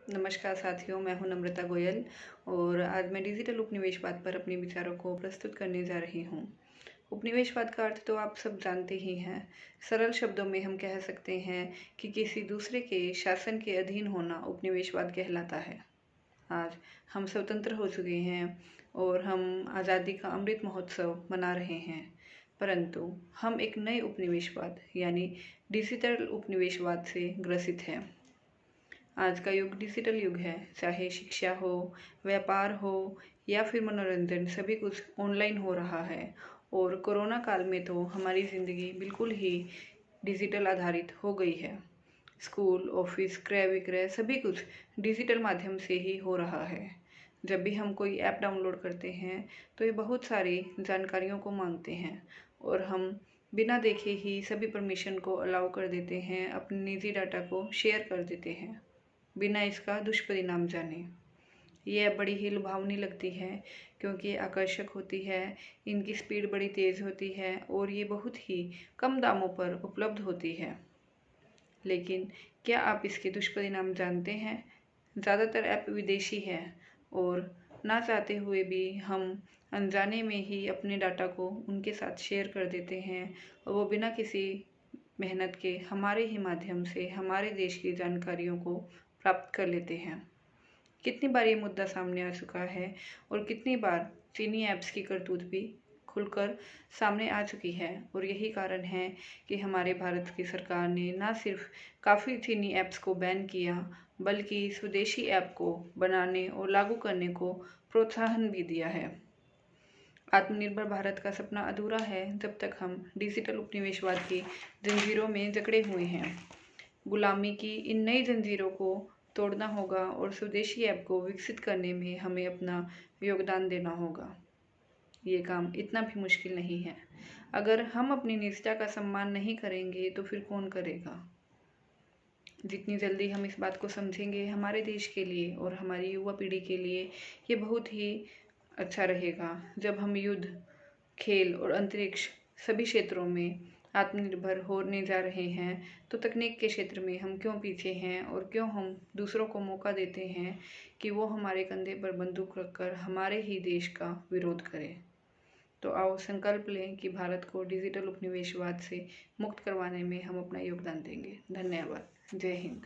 नमस्कार साथियों, मैं हूं नम्रता गोयल और आज मैं डिजिटल उपनिवेशवाद पर अपने विचारों को प्रस्तुत करने जा रही हूं। उपनिवेशवाद का अर्थ तो आप सब जानते ही हैं। सरल शब्दों में हम कह सकते हैं कि किसी दूसरे के शासन के अधीन होना उपनिवेशवाद कहलाता है। आज हम स्वतंत्र हो चुके हैं और हम आज़ादी का अमृत महोत्सव मना रहे हैं, परंतु हम एक नए उपनिवेशवाद यानी डिजिटल उपनिवेशवाद से ग्रसित हैं। आज का युग डिजिटल युग है। चाहे शिक्षा हो, व्यापार हो या फिर मनोरंजन, सभी कुछ ऑनलाइन हो रहा है। और कोरोना काल में तो हमारी ज़िंदगी बिल्कुल ही डिजिटल आधारित हो गई है। स्कूल, ऑफिस, क्रय विक्रय सभी कुछ डिजिटल माध्यम से ही हो रहा है। जब भी हम कोई ऐप डाउनलोड करते हैं तो ये बहुत सारी जानकारियों को मांगते हैं और हम बिना देखे ही सभी परमिशन को अलाउ कर देते हैं, अपने निजी डाटा को शेयर कर देते हैं बिना इसका दुष्परिणाम जाने। ये बड़ी ही लुभावनी लगती है क्योंकि ये आकर्षक होती है, इनकी स्पीड बड़ी तेज़ होती है और ये बहुत ही कम दामों पर उपलब्ध होती है। लेकिन क्या आप इसके दुष्परिणाम जानते हैं? ज़्यादातर ऐप विदेशी हैं और ना चाहते हुए भी हम अनजाने में ही अपने डाटा को उनके साथ शेयर कर देते हैं और वो बिना किसी मेहनत के हमारे ही माध्यम से हमारे देश की जानकारियों को प्राप्त कर लेते हैं। कितनी बार ये मुद्दा सामने आ चुका है और कितनी बार चीनी ऐप्स की करतूत भी खुलकर सामने आ चुकी है और यही कारण है कि हमारे भारत की सरकार ने ना सिर्फ काफ़ी चीनी ऐप्स को बैन किया, बल्कि स्वदेशी ऐप को बनाने और लागू करने को प्रोत्साहन भी दिया है। आत्मनिर्भर भारत का सपना अधूरा है जब तक हम डिजिटल उपनिवेशवाद की जंजीरों में जकड़े हुए हैं। गुलामी की इन नई जंजीरों को तोड़ना होगा और स्वदेशी ऐप को विकसित करने में हमें अपना योगदान देना होगा। ये काम इतना भी मुश्किल नहीं है। अगर हम अपनी निजता का सम्मान नहीं करेंगे तो फिर कौन करेगा? जितनी जल्दी हम इस बात को समझेंगे, हमारे देश के लिए और हमारी युवा पीढ़ी के लिए ये बहुत ही अच्छा रहेगा। जब हम युद्ध, खेल और अंतरिक्ष सभी क्षेत्रों में आत्मनिर्भर होने जा रहे हैं तो तकनीक के क्षेत्र में हम क्यों पीछे हैं और क्यों हम दूसरों को मौका देते हैं कि वो हमारे कंधे पर बंदूक रखकर हमारे ही देश का विरोध करें। तो आओ संकल्प लें कि भारत को डिजिटल उपनिवेशवाद से मुक्त करवाने में हम अपना योगदान देंगे। धन्यवाद। जय हिंद।